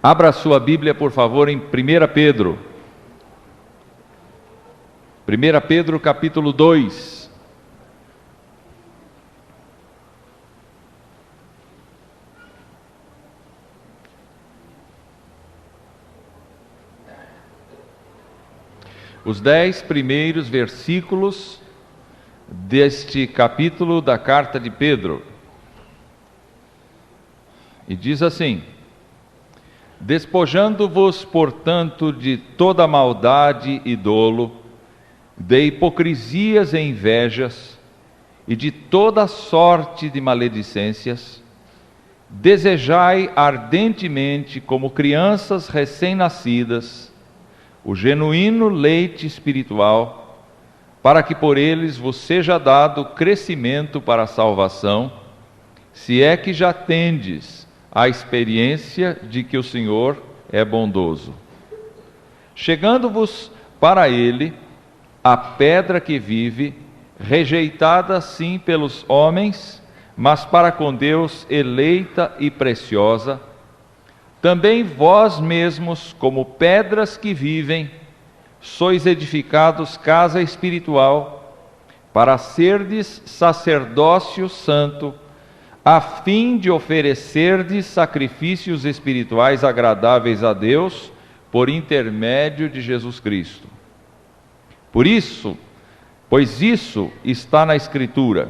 Abra a sua Bíblia, por favor, em 1 Pedro. 1 Pedro, capítulo 2. Os 10 primeiros versículos deste capítulo da carta de Pedro. E diz assim: despojando-vos, portanto, de toda maldade e dolo, de hipocrisias e invejas, e de toda sorte de maledicências, desejai ardentemente, como crianças recém-nascidas, o genuíno leite espiritual, para que por eles vos seja dado crescimento para a salvação, se é que já tendes a experiência de que o Senhor é bondoso. Chegando-vos para ele, a pedra que vive, rejeitada sim pelos homens, mas para com Deus eleita e preciosa, também vós mesmos, como pedras que vivem, sois edificados casa espiritual, para serdes sacerdócio santo, a fim de oferecerdes sacrifícios espirituais agradáveis a Deus, por intermédio de Jesus Cristo. Por isso, pois isso está na Escritura: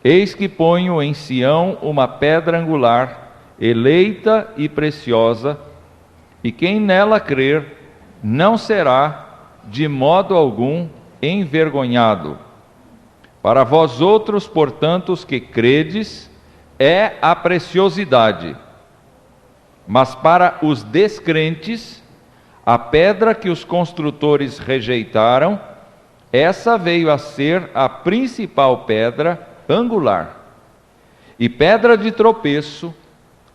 eis que ponho em Sião uma pedra angular, eleita e preciosa, e quem nela crer não será, de modo algum, envergonhado. Para vós outros, portanto, os que credes, é a preciosidade, mas para os descrentes, a pedra que os construtores rejeitaram, essa veio a ser a principal pedra angular, e pedra de tropeço,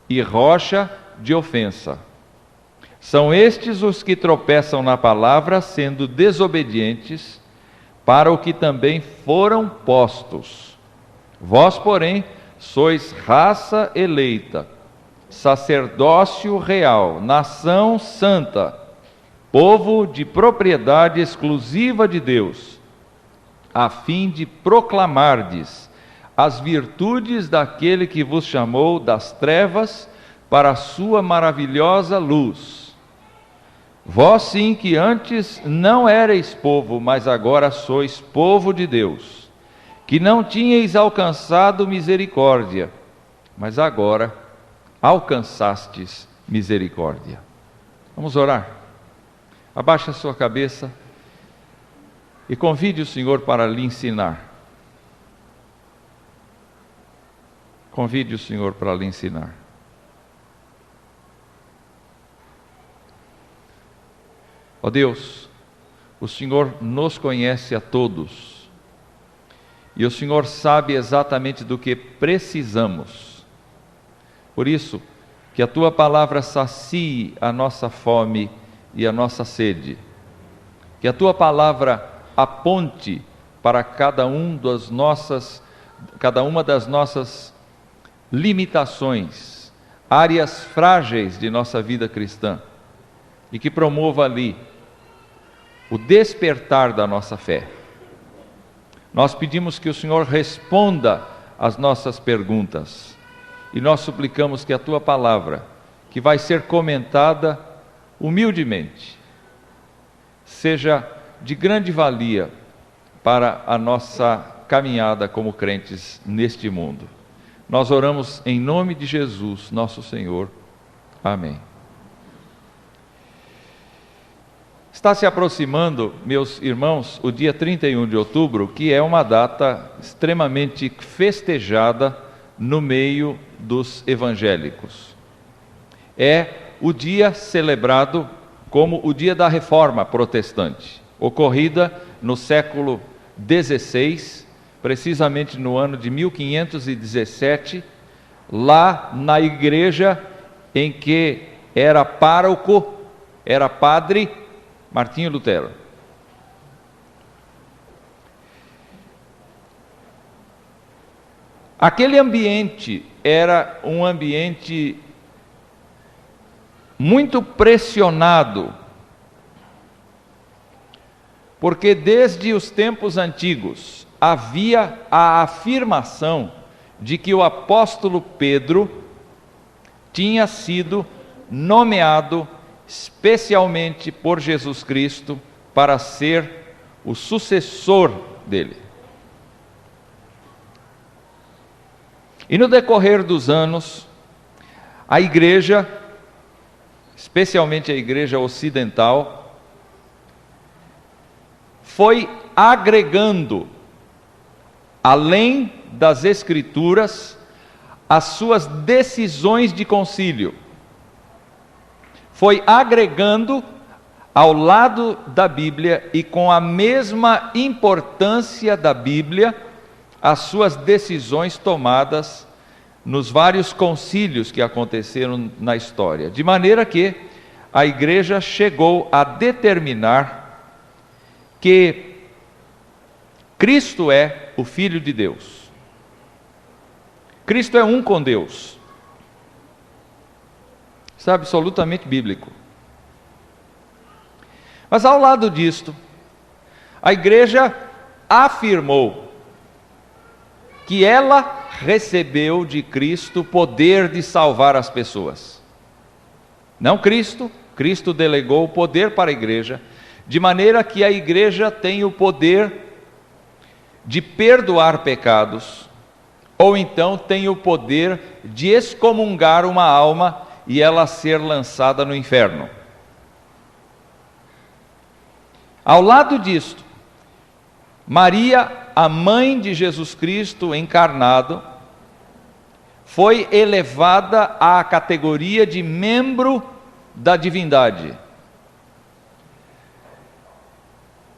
e rocha de ofensa. São estes os que tropeçam na palavra, sendo desobedientes, para o que também foram postos. Vós, porém, sois raça eleita, sacerdócio real, nação santa, povo de propriedade exclusiva de Deus, a fim de proclamardes as virtudes daquele que vos chamou das trevas para a sua maravilhosa luz. Vós sim que antes não erais povo, mas agora sois povo de Deus, que não tinhais alcançado misericórdia, mas agora alcançastes misericórdia. Vamos orar. Abaixe a sua cabeça e convide o Senhor para lhe ensinar. Convide o Senhor para lhe ensinar. Ó Deus, o Senhor nos conhece a todos, e o Senhor sabe exatamente do que precisamos. Por isso, que a Tua palavra sacie a nossa fome e a nossa sede. Que a Tua palavra aponte para cada uma das nossas limitações, áreas frágeis de nossa vida cristã, e que promova ali o despertar da nossa fé. Nós pedimos que o Senhor responda às nossas perguntas, e nós suplicamos que a Tua palavra, que vai ser comentada humildemente, seja de grande valia para a nossa caminhada como crentes neste mundo. Nós oramos em nome de Jesus, nosso Senhor. Amém. Está se aproximando, meus irmãos, o dia 31 de outubro, que é uma data extremamente festejada no meio dos evangélicos. É o dia celebrado como o dia da Reforma Protestante, ocorrida no século XVI, precisamente no ano de 1517, lá na igreja em que era pároco, era padre Martinho Lutero. Aquele ambiente era um ambiente muito pressionado, porque desde os tempos antigos havia a afirmação de que o apóstolo Pedro tinha sido nomeado especialmente por Jesus Cristo para ser o sucessor dele. E no decorrer dos anos, a igreja, especialmente a igreja ocidental, foi agregando, além das escrituras, as suas decisões de concílio. Foi agregando ao lado da Bíblia e com a mesma importância da Bíblia, as suas decisões tomadas nos vários concílios que aconteceram na história, de maneira que a igreja chegou a determinar que Cristo é o Filho de Deus. Cristo é um com Deus. Isso é absolutamente bíblico. Mas ao lado disto, a igreja afirmou que ela recebeu de Cristo o poder de salvar as pessoas. Não Cristo, Cristo delegou o poder para a igreja, de maneira que a igreja tem o poder de perdoar pecados, ou então tem o poder de excomungar uma alma e ela ser lançada no inferno. Ao lado disto, Maria, a mãe de Jesus Cristo encarnado, foi elevada à categoria de membro da divindade.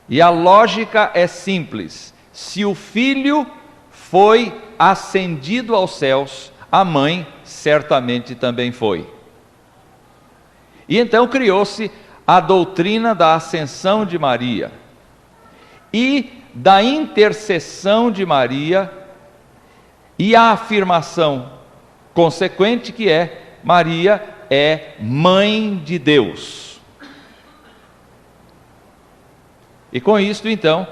E a lógica é simples: se o Filho foi ascendido aos céus, a mãe certamente também foi. E então criou-se a doutrina da ascensão de Maria e da intercessão de Maria, e a afirmação consequente que é: Maria é mãe de Deus. E com isto então,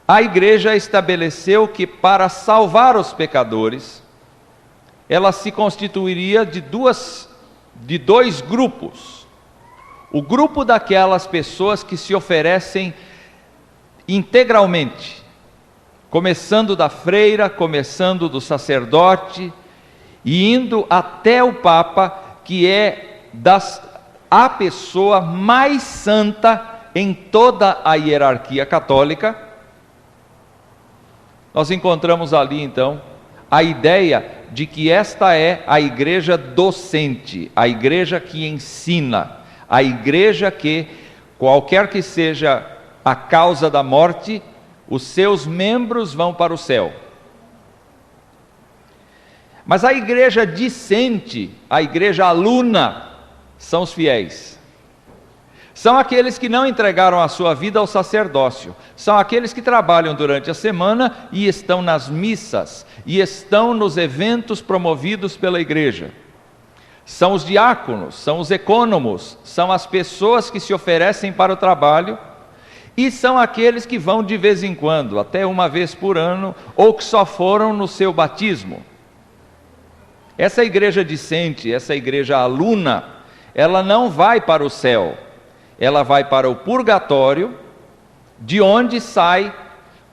a igreja estabeleceu que para salvar os pecadores, ela se constituiria de dois grupos. O grupo daquelas pessoas que se oferecem integralmente, começando da freira, começando do sacerdote e indo até o Papa, que é a pessoa mais santa em toda a hierarquia católica. Nós encontramos ali então a ideia de que esta é a igreja docente, a igreja que ensina, a igreja que, qualquer que seja a causa da morte, os seus membros vão para o céu. Mas a igreja discente, a igreja aluna, são os fiéis. São aqueles que não entregaram a sua vida ao sacerdócio. São aqueles que trabalham durante a semana e estão nas missas, e estão nos eventos promovidos pela igreja. São os diáconos, são os ecônomos, são as pessoas que se oferecem para o trabalho, e são aqueles que vão de vez em quando, até uma vez por ano, ou que só foram no seu batismo. Essa igreja discente, essa igreja aluna, ela não vai para o céu, ela vai para o purgatório, de onde sai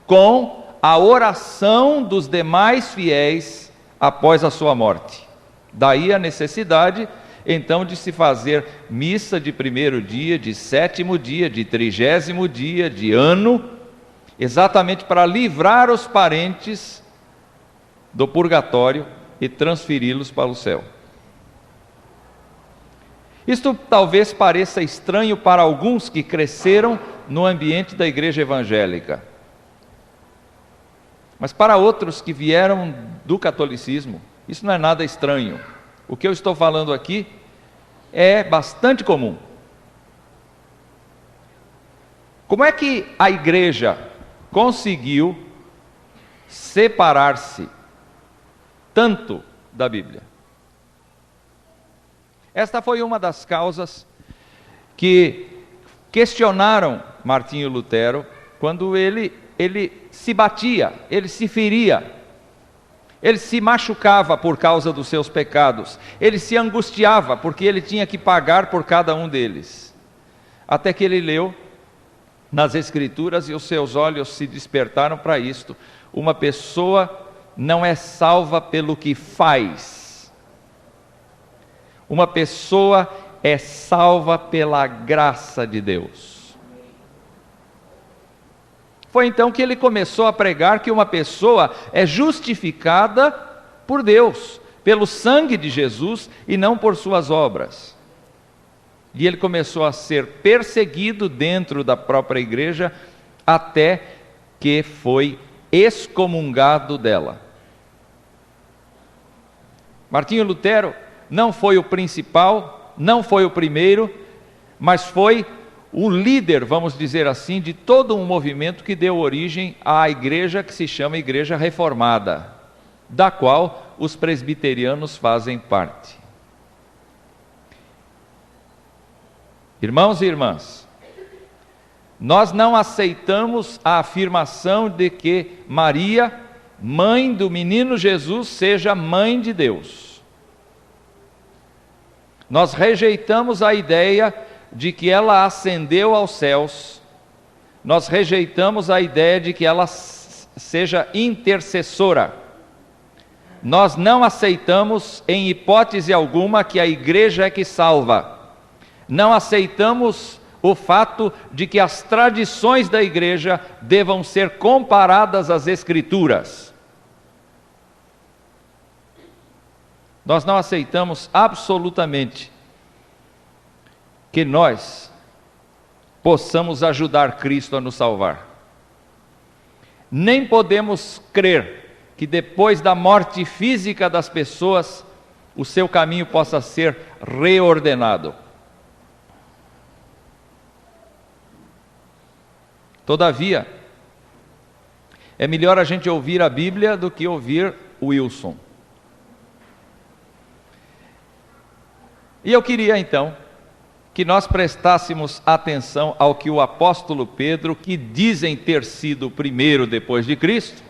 com a oração dos demais fiéis após a sua morte. Daí a necessidade então de se fazer missa de primeiro dia, de sétimo dia, de 30º dia, de ano, exatamente para livrar os parentes do purgatório e transferi-los para o céu. Isto talvez pareça estranho para alguns que cresceram no ambiente da igreja evangélica, mas para outros que vieram do catolicismo, isso não é nada estranho. O que eu estou falando aqui é bastante comum. Como é que a igreja conseguiu separar-se tanto da Bíblia? Esta foi uma das causas que questionaram Martinho Lutero quando ele se batia, ele se feria, ele se machucava por causa dos seus pecados, ele se angustiava porque ele tinha que pagar por cada um deles. Até que ele leu nas Escrituras e os seus olhos se despertaram para isto. Uma pessoa não é salva pelo que faz. Uma pessoa é salva pela graça de Deus. Foi então que ele começou a pregar que uma pessoa é justificada por Deus, pelo sangue de Jesus e não por suas obras. E ele começou a ser perseguido dentro da própria igreja, até que foi excomungado dela. Martinho Lutero não foi o principal, não foi o primeiro, mas foi o líder, vamos dizer assim, de todo um movimento que deu origem à igreja que se chama Igreja Reformada, da qual os presbiterianos fazem parte. Irmãos e irmãs, nós não aceitamos a afirmação de que Maria, mãe do menino Jesus, seja mãe de Deus. Nós rejeitamos a ideia de que ela ascendeu aos céus. Nós rejeitamos a ideia de que ela seja intercessora. Nós não aceitamos, em hipótese alguma, que a igreja é que salva. Não aceitamos o fato de que as tradições da igreja devam ser comparadas às Escrituras. Nós não aceitamos absolutamente que nós possamos ajudar Cristo a nos salvar. Nem podemos crer que depois da morte física das pessoas, o seu caminho possa ser reordenado. Todavia, é melhor a gente ouvir a Bíblia do que ouvir Wilson. E eu queria então que nós prestássemos atenção ao que o apóstolo Pedro, que dizem ter sido o primeiro depois de Cristo,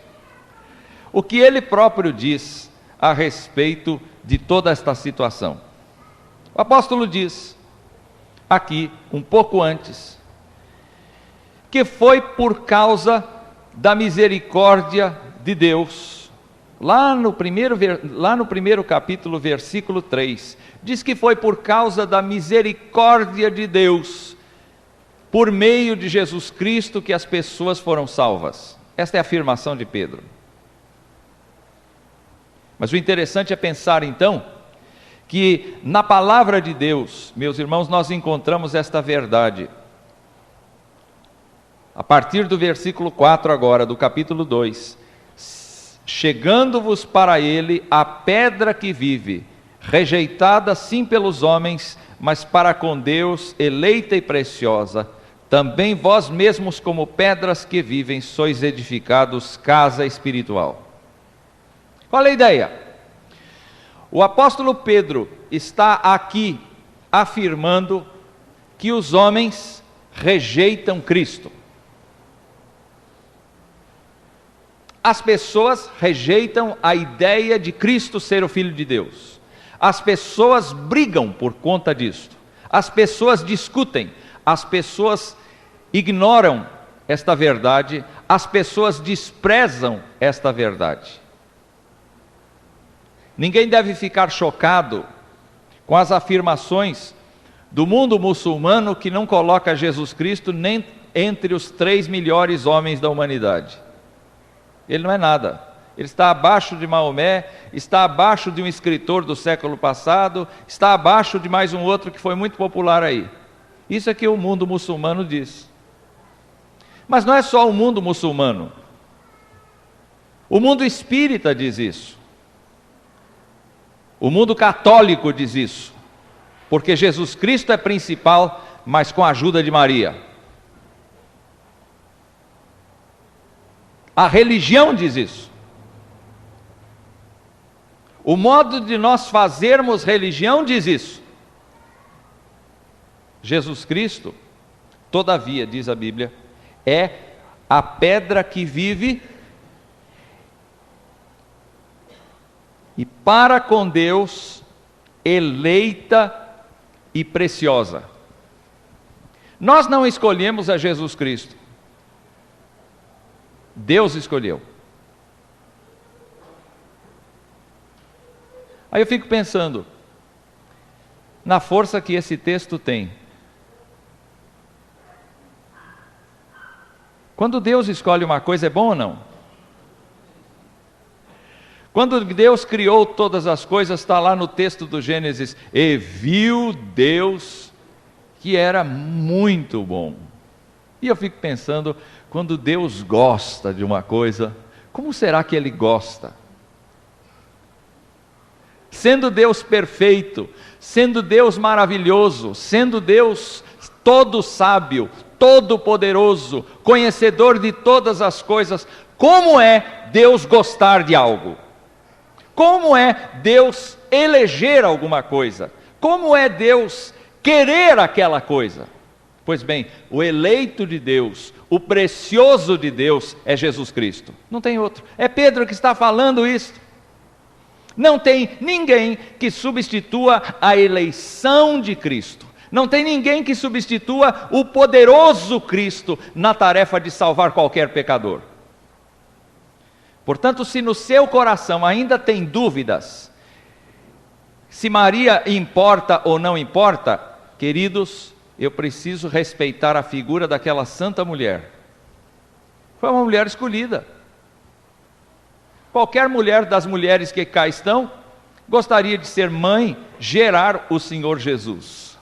o que ele próprio diz a respeito de toda esta situação. O apóstolo diz, aqui, um pouco antes, que foi por causa da misericórdia de Deus. Lá no primeiro capítulo, versículo 3, diz que foi por causa da misericórdia de Deus, por meio de Jesus Cristo, que as pessoas foram salvas. Esta é a afirmação de Pedro. Mas o interessante é pensar então, que na palavra de Deus, meus irmãos, nós encontramos esta verdade. A partir do versículo 4 agora, do capítulo 2, chegando-vos para ele a pedra que vive, rejeitada sim pelos homens, mas para com Deus eleita e preciosa, também vós mesmos como pedras que vivem, sois edificados casa espiritual. Qual é a ideia? O apóstolo Pedro está aqui afirmando que os homens rejeitam Cristo. As pessoas rejeitam a ideia de Cristo ser o Filho de Deus. As pessoas brigam por conta disto. As pessoas discutem. As pessoas ignoram esta verdade. As pessoas desprezam esta verdade. Ninguém deve ficar chocado com as afirmações do mundo muçulmano que não coloca Jesus Cristo nem entre os 3 melhores homens da humanidade. Ele não é nada, ele está abaixo de Maomé, está abaixo de um escritor do século passado, está abaixo de mais um outro que foi muito popular aí. Isso é que o mundo muçulmano diz. Mas não é só o mundo muçulmano, o mundo espírita diz isso. O mundo católico diz isso, porque Jesus Cristo é principal, mas com a ajuda de Maria. A religião diz isso. O modo de nós fazermos religião diz isso. Jesus Cristo, todavia, diz a Bíblia, é a pedra que vive e para com Deus eleita e preciosa. Nós não escolhemos a Jesus Cristo. Deus escolheu. Aí eu fico pensando na força que esse texto tem. Quando Deus escolhe uma coisa, é bom ou não? Quando Deus criou todas as coisas, está lá no texto do Gênesis, e viu Deus que era muito bom. E eu fico pensando, quando Deus gosta de uma coisa, como será que Ele gosta? Sendo Deus perfeito, sendo Deus maravilhoso, sendo Deus todo sábio, todo poderoso, conhecedor de todas as coisas, como é Deus gostar de algo? Como é Deus eleger alguma coisa? Como é Deus querer aquela coisa? Pois bem, o eleito de Deus, o precioso de Deus é Jesus Cristo. Não tem outro. É Pedro que está falando isso. Não tem ninguém que substitua a eleição de Cristo. Não tem ninguém que substitua o poderoso Cristo na tarefa de salvar qualquer pecador. Portanto, se no seu coração ainda tem dúvidas, se Maria importa ou não importa, queridos, eu preciso respeitar a figura daquela santa mulher. Foi uma mulher escolhida. Qualquer mulher das mulheres que cá estão, gostaria de ser mãe, gerar o Senhor Jesus.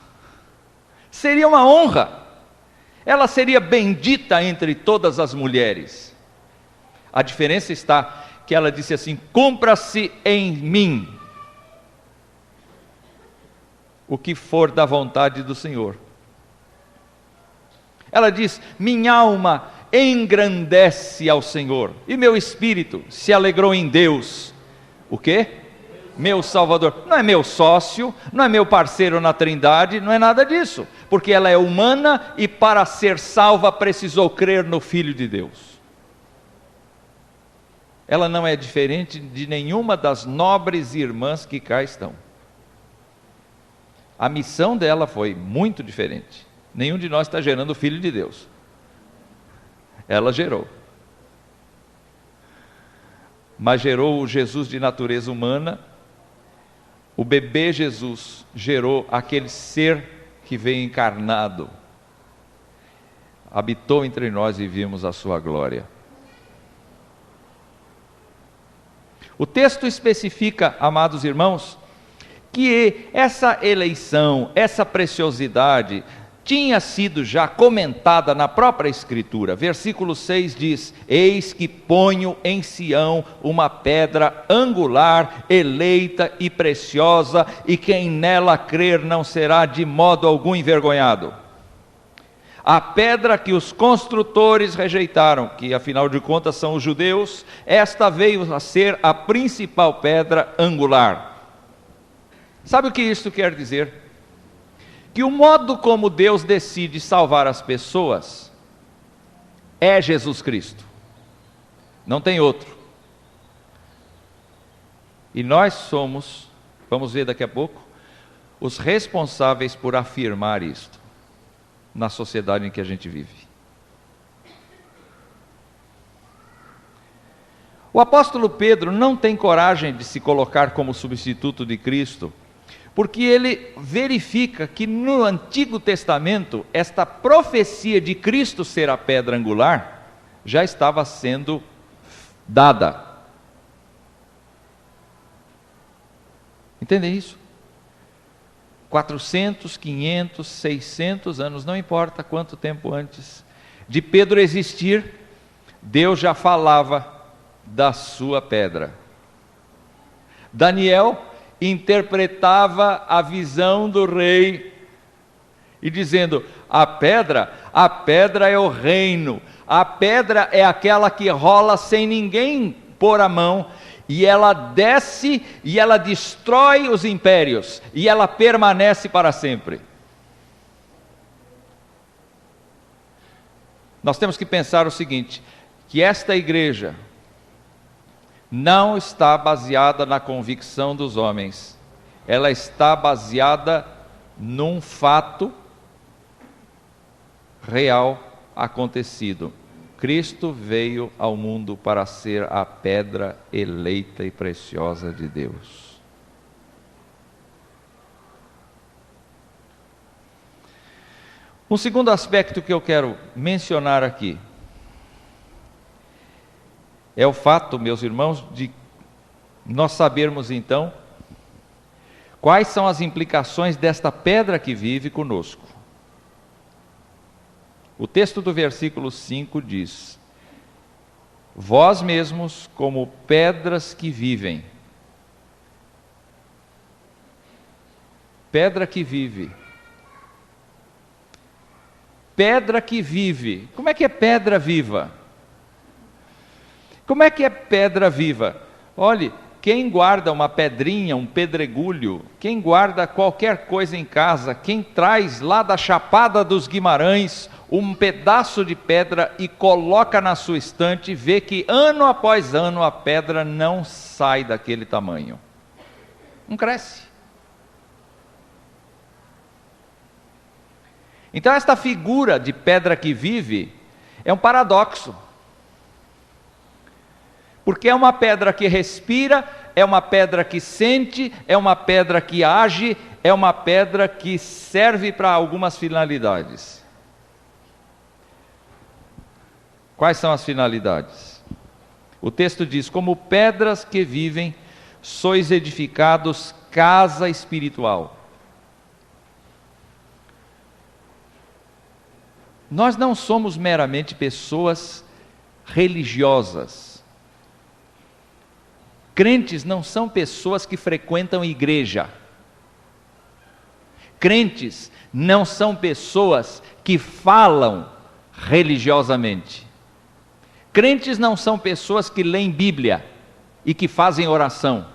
Seria uma honra. Ela seria bendita entre todas as mulheres. A diferença está que ela disse assim: cumpra-se em mim o que for da vontade do Senhor. Ela diz: minha alma engrandece ao Senhor, e meu espírito se alegrou em Deus. O quê? Meu Salvador. Não é meu sócio, não é meu parceiro na Trindade, não é nada disso, porque ela é humana e para ser salva precisou crer no Filho de Deus. Ela não é diferente de nenhuma das nobres irmãs que cá estão. A missão dela foi muito diferente. Nenhum de nós está gerando o Filho de Deus. Ela gerou. Mas gerou o Jesus de natureza humana. O bebê Jesus gerou aquele ser que veio encarnado. Habitou entre nós e vimos a sua glória. O texto especifica, amados irmãos, que essa eleição, essa preciosidade, tinha sido já comentada na própria Escritura. Versículo 6 diz: eis que ponho em Sião uma pedra angular, eleita e preciosa, e quem nela crer não será de modo algum envergonhado. A pedra que os construtores rejeitaram, que afinal de contas são os judeus, esta veio a ser a principal pedra angular. Sabe o que isso quer dizer? Que o modo como Deus decide salvar as pessoas é Jesus Cristo. Não tem outro. E nós somos, vamos ver daqui a pouco, os responsáveis por afirmar isto na sociedade em que a gente vive. O apóstolo Pedro não tem coragem de se colocar como substituto de Cristo, porque ele verifica que no Antigo Testamento, esta profecia de Cristo ser a pedra angular, já estava sendo dada. Entendem isso? 400, 500, 600 anos, não importa quanto tempo antes de Pedro existir, Deus já falava da sua pedra. Daniel interpretava a visão do rei, e dizendo: a pedra é o reino, a pedra é aquela que rola sem ninguém pôr a mão, e ela desce e ela destrói os impérios, e ela permanece para sempre. Nós temos que pensar o seguinte, que esta igreja não está baseada na convicção dos homens, ela está baseada num fato real acontecido. Cristo veio ao mundo para ser a pedra eleita e preciosa de Deus. Um segundo aspecto que eu quero mencionar aqui é o fato, meus irmãos, de nós sabermos então quais são as implicações desta pedra que vive conosco. O texto do versículo 5 diz: vós mesmos como pedras que vivem. Pedra que vive. Pedra que vive. Como é que é pedra viva? Como é que é pedra viva? Olhe, quem guarda uma pedrinha, um pedregulho, quem guarda qualquer coisa em casa, quem traz lá da Chapada dos Guimarães um pedaço de pedra e coloca na sua estante, vê que ano após ano a pedra não sai daquele tamanho. Não cresce. Então esta figura de pedra que vive é um paradoxo. Porque é uma pedra que respira, é uma pedra que sente, é uma pedra que age, é uma pedra que serve para algumas finalidades. Quais são as finalidades? O texto diz: como pedras que vivem, sois edificados casa espiritual. Nós não somos meramente pessoas religiosas. Crentes não são pessoas que frequentam igreja. Crentes não são pessoas que falam religiosamente. Crentes não são pessoas que leem Bíblia e que fazem oração.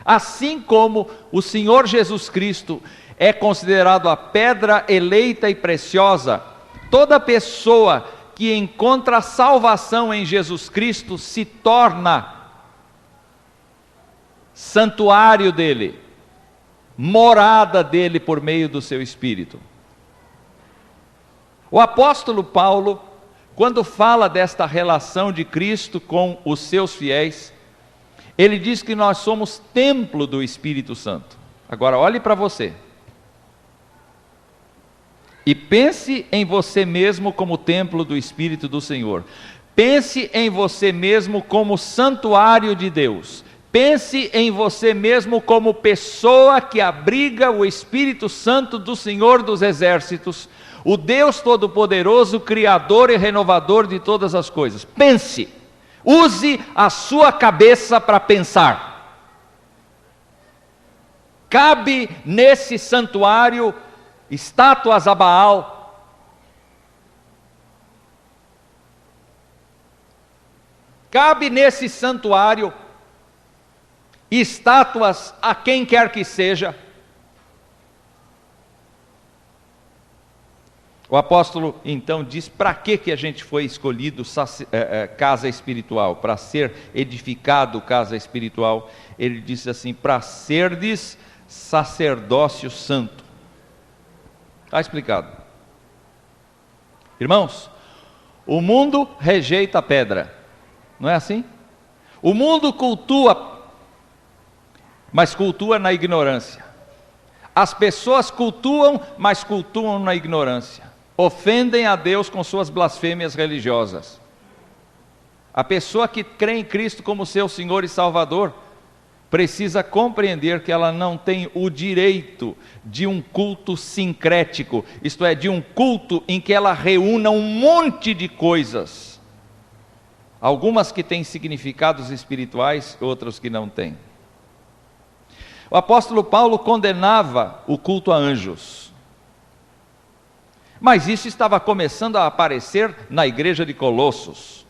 Assim como o Senhor Jesus Cristo é considerado a pedra eleita e preciosa, toda pessoa que encontra salvação em Jesus Cristo se torna santuário dele, morada dele por meio do seu Espírito. O apóstolo Paulo, quando fala desta relação de Cristo com os seus fiéis, ele diz que nós somos templo do Espírito Santo. Agora olhe para você. E pense em você mesmo como templo do Espírito do Senhor. Pense em você mesmo como santuário de Deus. Pense em você mesmo como pessoa que abriga o Espírito Santo do Senhor dos Exércitos, o Deus Todo-Poderoso, Criador e Renovador de todas as coisas. Pense, use a sua cabeça para pensar. Cabe nesse santuário estátuas a Baal, cabe nesse santuário estátuas a quem quer que seja. O apóstolo então diz para que a gente foi escolhido casa espiritual, para ser edificado casa espiritual. Ele disse assim: para serdes sacerdócio santo. Está explicado. Irmãos, o mundo rejeita a pedra, não é assim? O mundo cultua, mas cultua na ignorância. As pessoas cultuam, mas cultuam na ignorância. Ofendem a Deus com suas blasfêmias religiosas. A pessoa que crê em Cristo como seu Senhor e Salvador precisa compreender que ela não tem o direito de um culto sincrético, isto é, de um culto em que ela reúna um monte de coisas. Algumas que têm significados espirituais, outras que não têm. O apóstolo Paulo condenava o culto a anjos. Mas isso estava começando a aparecer na igreja de Colossos.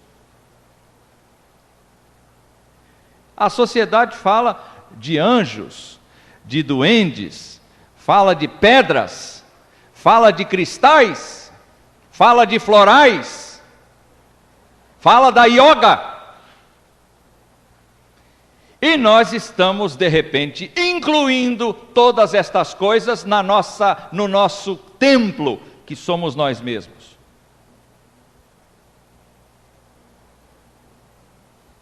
A sociedade fala de anjos, de duendes, fala de pedras, fala de cristais, fala de florais, fala da yoga. E nós estamos, de repente, incluindo todas estas coisas no nosso templo, que somos nós mesmos.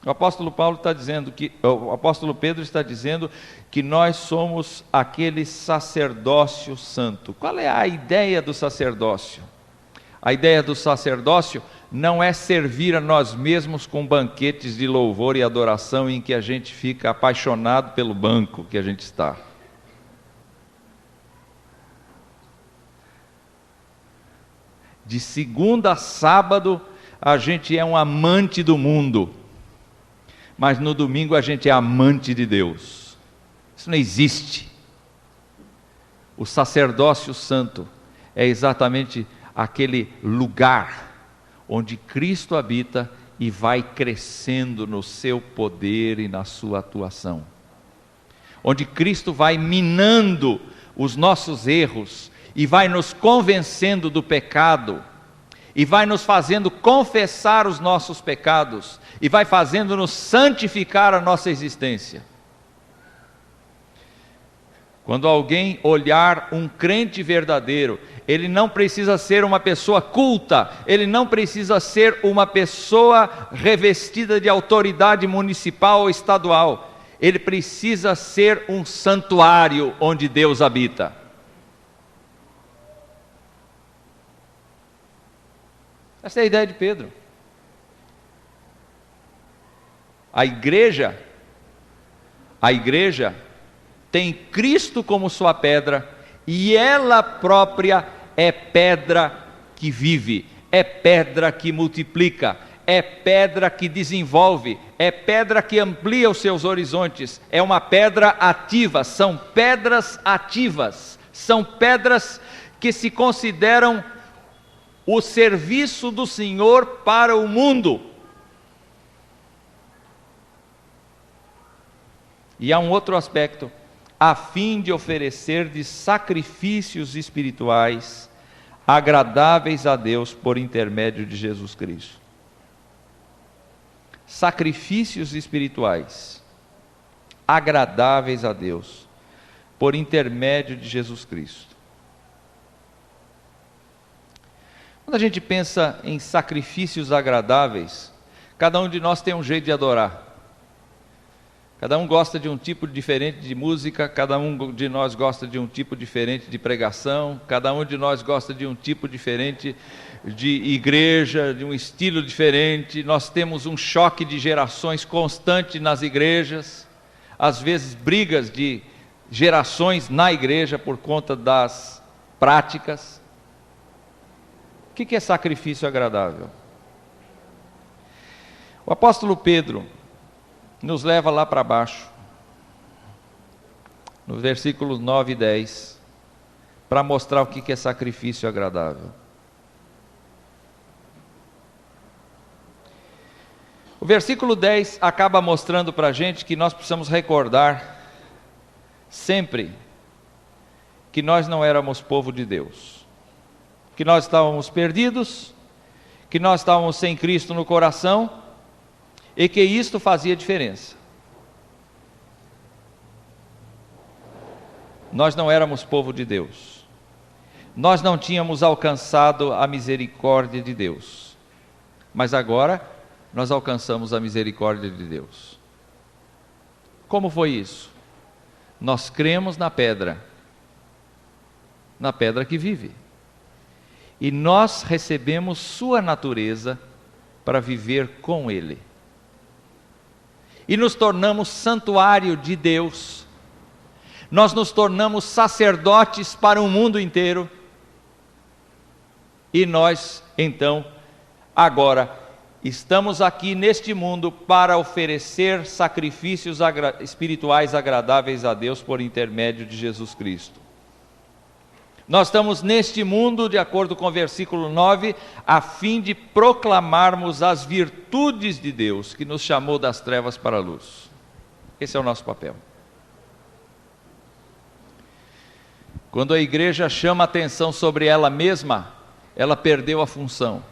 O apóstolo Pedro está dizendo que nós somos aquele sacerdócio santo. Qual é a ideia do sacerdócio? A ideia do sacerdócio não é servir a nós mesmos com banquetes de louvor e adoração em que a gente fica apaixonado pelo banco que a gente está. De segunda a sábado a gente é um amante do mundo, mas no domingo a gente é amante de Deus. Isso não existe. O sacerdócio santo é exatamente aquele lugar onde Cristo habita e vai crescendo no seu poder e na sua atuação. Onde Cristo vai minando os nossos erros e vai nos convencendo do pecado, e vai nos fazendo confessar os nossos pecados, e vai fazendo-nos santificar a nossa existência. Quando alguém olhar um crente verdadeiro, ele não precisa ser uma pessoa culta, ele não precisa ser uma pessoa revestida de autoridade municipal ou estadual, ele precisa ser um santuário onde Deus habita. Essa é a ideia de Pedro. A igreja tem Cristo como sua pedra, e ela própria é pedra que vive, é pedra que multiplica, é pedra que desenvolve, é pedra que amplia os seus horizontes, é uma pedra ativa, são pedras ativas, são pedras que se consideram o serviço do Senhor para o mundo. E há um outro aspecto, a fim de oferecer de sacrifícios espirituais agradáveis a Deus por intermédio de Jesus Cristo. Sacrifícios espirituais agradáveis a Deus por intermédio de Jesus Cristo. Quando a gente pensa em sacrifícios agradáveis, cada um de nós tem um jeito de adorar. Cada um gosta de um tipo diferente de música, cada um de nós gosta de um tipo diferente de pregação, cada um de nós gosta de um tipo diferente de igreja, de um estilo diferente. Nós temos um choque de gerações constante nas igrejas, às vezes brigas de gerações na igreja por conta das práticas. O que é sacrifício agradável? O apóstolo Pedro nos leva lá para baixo, no versículos 9 e 10, para mostrar o que é sacrifício agradável. O versículo 10 acaba mostrando para a gente que nós precisamos recordar sempre que nós não éramos povo de Deus, que nós estávamos perdidos, que nós estávamos sem Cristo no coração, e que isto fazia diferença. Nós não éramos povo de Deus, nós não tínhamos alcançado a misericórdia de Deus, mas agora nós alcançamos a misericórdia de Deus. Como foi isso? Nós cremos na pedra que vive, e nós recebemos sua natureza para viver com Ele, e nos tornamos santuário de Deus, nós nos tornamos sacerdotes para o mundo inteiro, e nós, então, agora, estamos aqui neste mundo para oferecer sacrifícios espirituais agradáveis a Deus por intermédio de Jesus Cristo. Nós estamos neste mundo, de acordo com o versículo 9, a fim de proclamarmos as virtudes de Deus, que nos chamou das trevas para a luz. Esse é o nosso papel. Quando a igreja chama atenção sobre ela mesma, ela perdeu a função.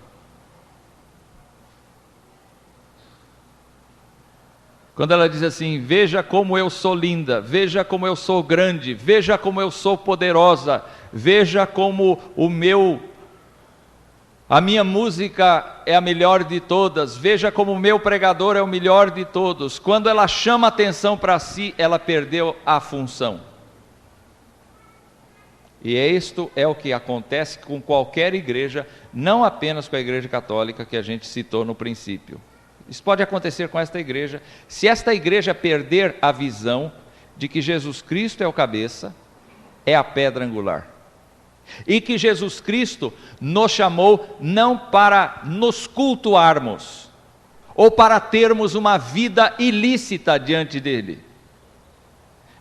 Quando ela diz assim: veja como eu sou linda, veja como eu sou grande, veja como eu sou poderosa, veja como a minha música é a melhor de todas, veja como o meu pregador é o melhor de todos. Quando ela chama atenção para si, ela perdeu a função. E isto é o que acontece com qualquer igreja, não apenas com a igreja católica que a gente citou no princípio. Isso pode acontecer com esta igreja, se esta igreja perder a visão de que Jesus Cristo é o cabeça, é a pedra angular. E que Jesus Cristo nos chamou não para nos cultuarmos, ou para termos uma vida ilícita diante dele,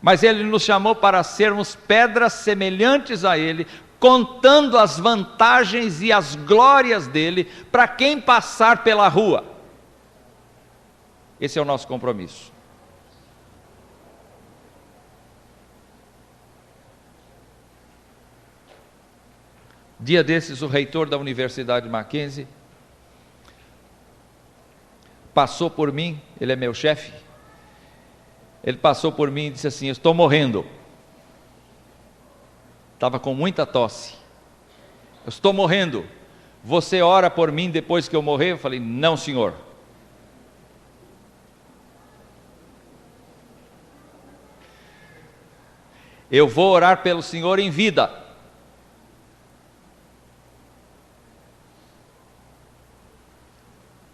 mas Ele nos chamou para sermos pedras semelhantes a Ele, contando as vantagens e as glórias dEle, para quem passar pela rua. Esse é o nosso compromisso. Dia desses, o reitor da Universidade Mackenzie passou por mim, ele é meu chefe, ele passou por mim e disse assim: eu estou morrendo. Estava com muita tosse. Eu estou morrendo. Você ora por mim depois que eu morrer? Eu falei: não, senhor. Eu vou orar pelo senhor em vida.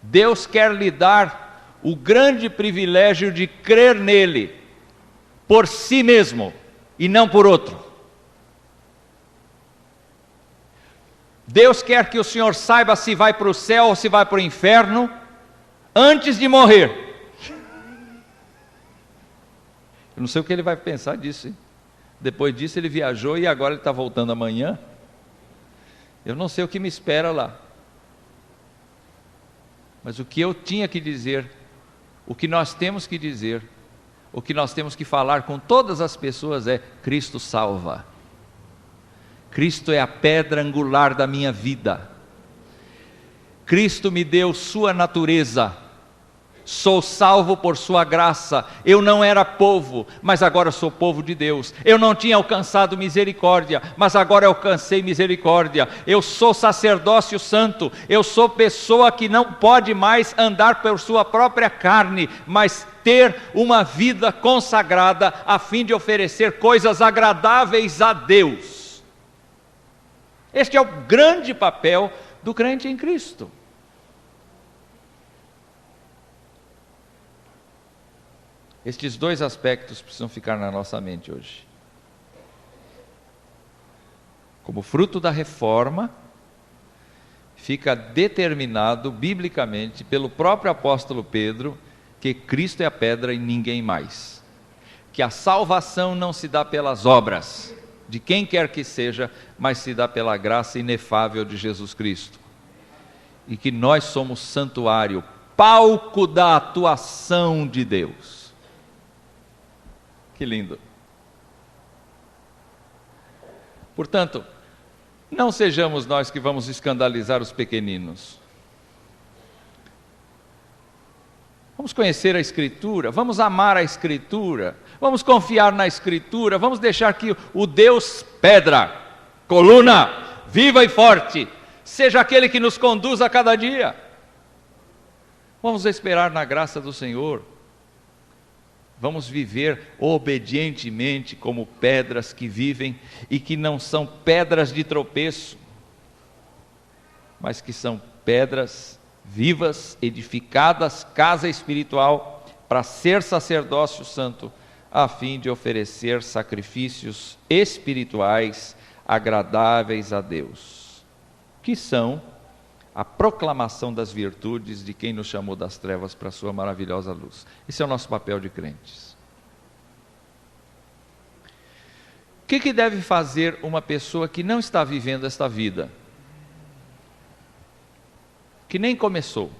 Deus quer lhe dar o grande privilégio de crer nele, por si mesmo, e não por outro. Deus quer que o senhor saiba se vai para o céu ou se vai para o inferno, antes de morrer. Eu não sei o que ele vai pensar disso, hein? Depois disso ele viajou e agora ele está voltando amanhã. Eu não sei o que me espera lá. Mas o que eu tinha que dizer, o que nós temos que dizer, o que nós temos que falar com todas as pessoas é: Cristo salva. Cristo é a pedra angular da minha vida. Cristo me deu sua natureza. Sou salvo por sua graça. Eu não era povo, mas agora sou povo de Deus. Eu não tinha alcançado misericórdia, mas agora alcancei misericórdia. Eu sou sacerdócio santo. Eu sou pessoa que não pode mais andar por sua própria carne, mas ter uma vida consagrada a fim de oferecer coisas agradáveis a Deus. Este é o grande papel do crente em Cristo. Estes dois aspectos precisam ficar na nossa mente hoje. Como fruto da reforma, fica determinado biblicamente pelo próprio apóstolo Pedro que Cristo é a pedra e ninguém mais. Que a salvação não se dá pelas obras de quem quer que seja, mas se dá pela graça inefável de Jesus Cristo. E que nós somos santuário, palco da atuação de Deus. Que lindo. Portanto, não sejamos nós que vamos escandalizar os pequeninos. Vamos conhecer a Escritura, vamos amar a Escritura, vamos confiar na Escritura, vamos deixar que o Deus pedra, coluna, viva e forte, seja aquele que nos conduz a cada dia. Vamos esperar na graça do Senhor. Vamos viver obedientemente como pedras que vivem e que não são pedras de tropeço, mas que são pedras vivas, edificadas, casa espiritual, para ser sacerdócio santo, a fim de oferecer sacrifícios espirituais agradáveis a Deus, que são a proclamação das virtudes de quem nos chamou das trevas para a sua maravilhosa luz. Esse é o nosso papel de crentes. O que deve fazer uma pessoa que não está vivendo esta vida? Que nem começou?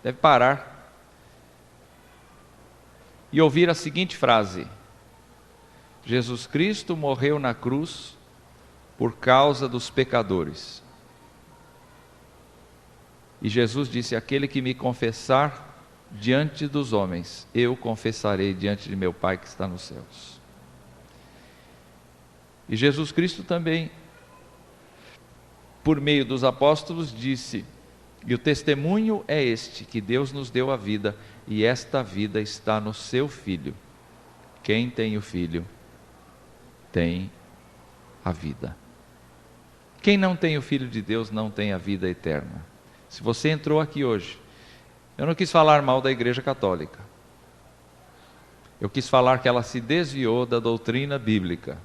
Deve parar e ouvir a seguinte frase: Jesus Cristo morreu na cruz por causa dos pecadores. E Jesus disse: aquele que me confessar diante dos homens, eu confessarei diante de meu Pai que está nos céus. E Jesus Cristo também, por meio dos apóstolos, disse: e o testemunho é este, que Deus nos deu a vida, e esta vida está no seu Filho. Quem tem o Filho, tem a vida. Quem não tem o Filho de Deus, não tem a vida eterna. Se você entrou aqui hoje, eu não quis falar mal da Igreja Católica. Eu quis falar que ela se desviou da doutrina bíblica.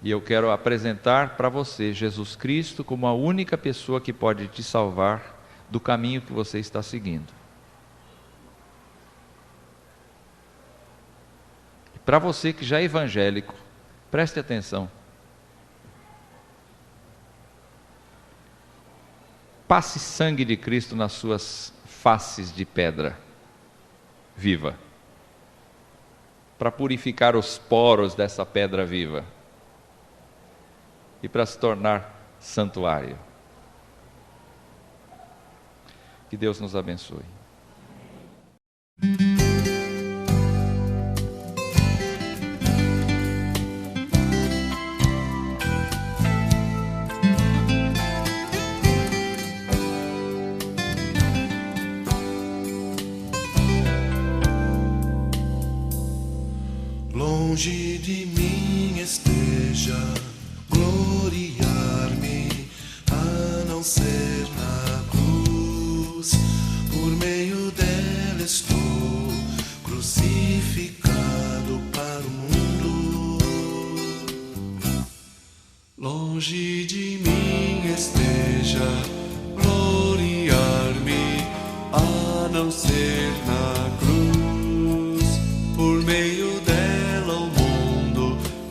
E eu quero apresentar para você Jesus Cristo como a única pessoa que pode te salvar do caminho que você está seguindo. E para você que já é evangélico, preste atenção. Passe sangue de Cristo nas suas faces de pedra viva, para purificar os poros dessa pedra viva e para se tornar santuário. Que Deus nos abençoe. Longe de mim esteja gloriar-me, a não ser na cruz. Por meio dela estou crucificado para o mundo. Longe de mim esteja gloriar-me, a não ser na cruz. Por meio dela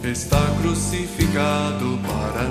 está crucificado para